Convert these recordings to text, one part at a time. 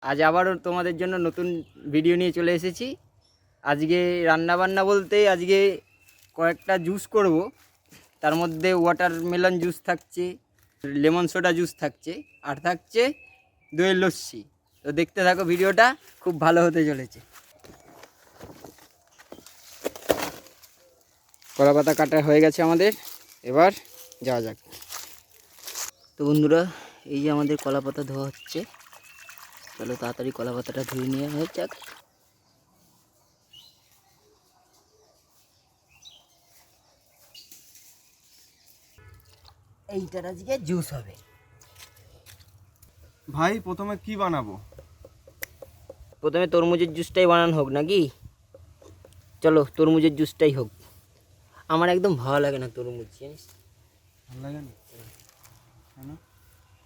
আজ আবারও তোমাদের জন্য নতুন ভিডিও নিয়ে চলে এসেছি। আজকে রান্নাবান্না বলতে আজকে কয়েকটা জুস করব। তার মধ্যে ওয়াটারমেলন জুস থাকছে, লেমন সোডা জুস থাকছে, আর থাকছে দইয়ের লস্যি। তো দেখতে থাকো, ভিডিওটা খুব ভালো হতে চলেছে। কলা পাতা কাটা হয়ে গেছে আমাদের, এবার যাওয়া যাক। তো বন্ধুরা, এই যে আমাদের কলা পাতা ধোয়া হচ্ছে। চলো তাড়াতাড়ি কলা পাতাটা ধুয়ে নিয়ে হয়ে যাক। এইটার আজকে জুস হবে। ভাই প্রথমে কি বানাবো? প্রথমে তরমুজের জুসটাই বানানো হোক নাকি? চলো তরমুজের জুসটাই হোক। আমার একদম ভালো লাগে না তরমুজ, জানিস? ভালো লাগে না কেন?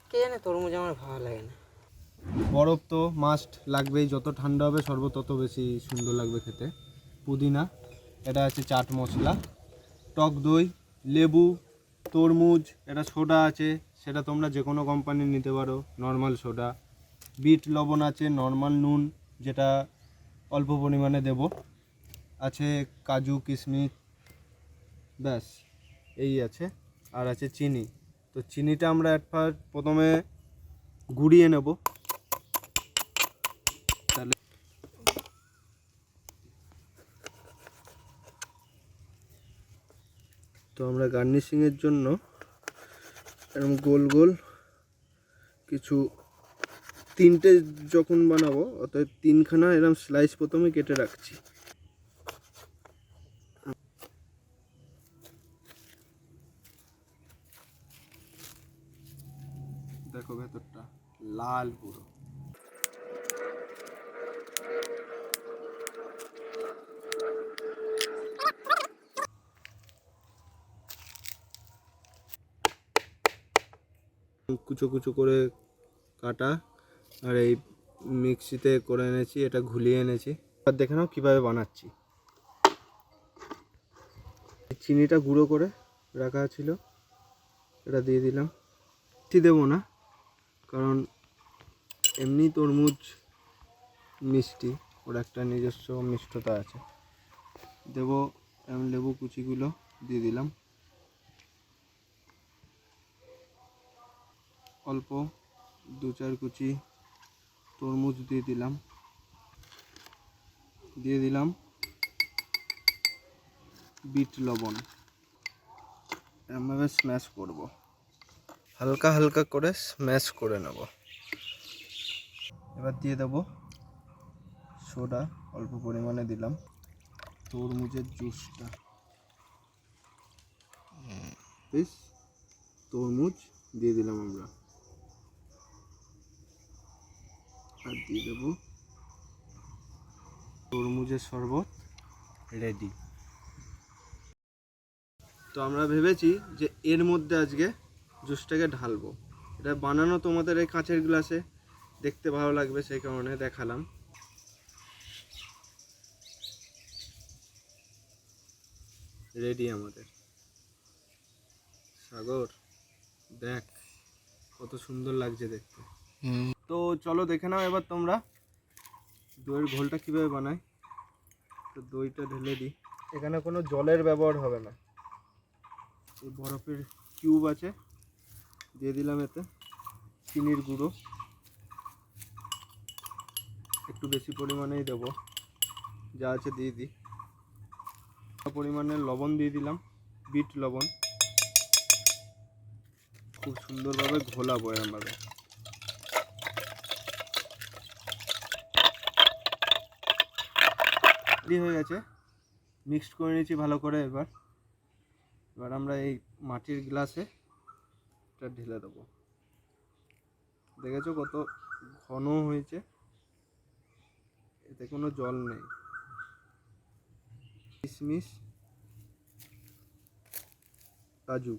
কে জানে, তরমুজ আমার ভালো লাগে না। বরফ তো মাস্ট লাগবেই, যত ঠান্ডা হবে শরবত তত বেশি সুন্দর লাগবে খেতে। পুদিনা, এটা আছে চাট মশলা, টক দই, লেবু, তরমুজ, এটা সোডা আছে, সেটা তোমরা যে কোনো কোম্পানির নিতে পারো, নর্মাল সোডা, বিট লবণ আছে, নর্মাল নুন যেটা অল্প পরিমাণে দেব, আছে কাজু কিশমিশ, ব্যাস এই আছে। আর আছে চিনি। তো চিনিটা আমরা প্রথমে গুঁড়িয়ে নেব। তাহলে তো আমরা গার্নিশিংয়ের জন্য এরকম গোল গোল কিছু, তিনটে যখন বানাবো অর্থাৎ তিনখানা এরকম স্লাইস প্রথমে কেটে রাখছি। দেখো ভেতরটা লাল পুরো। কুচো কুচো করে কাটা, আর এই মিক্সিতে করে এনেছি, এটা ঘুলিয়ে এনেছি। আর দেখে নাও কীভাবে বানাচ্ছি। চিনিটা গুঁড়ো করে রাখা ছিল, এটা দিয়ে দিলাম। বেশি দেবো না, কারণ এমনি তরমুজ মিষ্টি, ওর একটা নিজস্ব মিষ্টতা আছে। দেবো লেবু কুচিগুলো দিয়ে দিলাম, অল্প 2-4 কুচি তরমুজ দিয়ে দিলাম, বিট লবণ। এভাবে স্ম্যাশ করব, হালকা হালকা করে স্ম্যাশ করে নেব। এবার দিয়ে দেব সোডা, অল্প পরিমাণে দিলাম, তরমুজের জুসটা, বেশ তরমুজ দিয়ে দিলাম আমরা, আর দিয়ে দেব তরমুজের শরবত রেডি। তো আমরা ভেবেছি যে এর মধ্যে আজকে জুসটাকে ঢালবো। এটা বানানো তোমাদের এই কাঁচের গ্লাসে, দেখতে ভালো লাগবে সেই কারণে দেখালাম। রেডি আমাদের। সাগর দেখ কত সুন্দর লাগছে দেখতে। তো চলো দেখে নাও এবার তোমরা দইয়ের ঘোলটা কীভাবে বানায়। তো দইটা ঢেলে দিই, এখানে কোনো জলের ব্যবহার হবে না। এই বরফের কিউব আছে, দিয়ে দিলাম এতে চিনির গুঁড়ো, একটু বেশি পরিমাণেই দেবো, যা আছে দিয়ে দিই। পরিমাণে লবণ দিয়ে দিলাম, বিট লবণ। খুব সুন্দরভাবে ঘোলাবো এরমভাবে। রেডি হয়ে গেছে, মিক্সড করে নিয়েছি ভালো করে। এবার আমরা এই মাটির গ্লাসে এটা ঢেলে দেবো। দেখেছো কত ঘন হয়েছে, এতে কোনো জল নেই। কিশমিশ, কাজু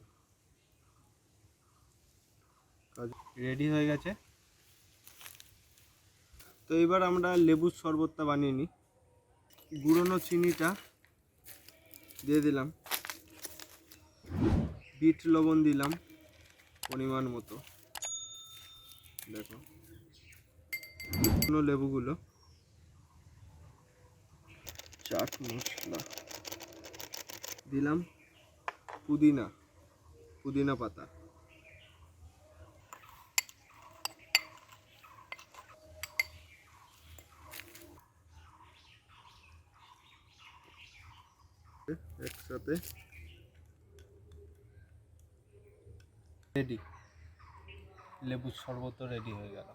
রেডি হয়ে গেছে। তো এবার আমরা লেবুর শরবতটা বানিয়ে নিই। গুঁড়োনো চিনিটা দিয়ে দিলাম, বিট লবণ দিলাম পরিমাণ মতো, দেখো লেবুগুলো, চাট মশলা দিলাম, পুদিনা পাতা, একসাথে রেডি, লেবুর শরবত রেডি হয়ে গেল।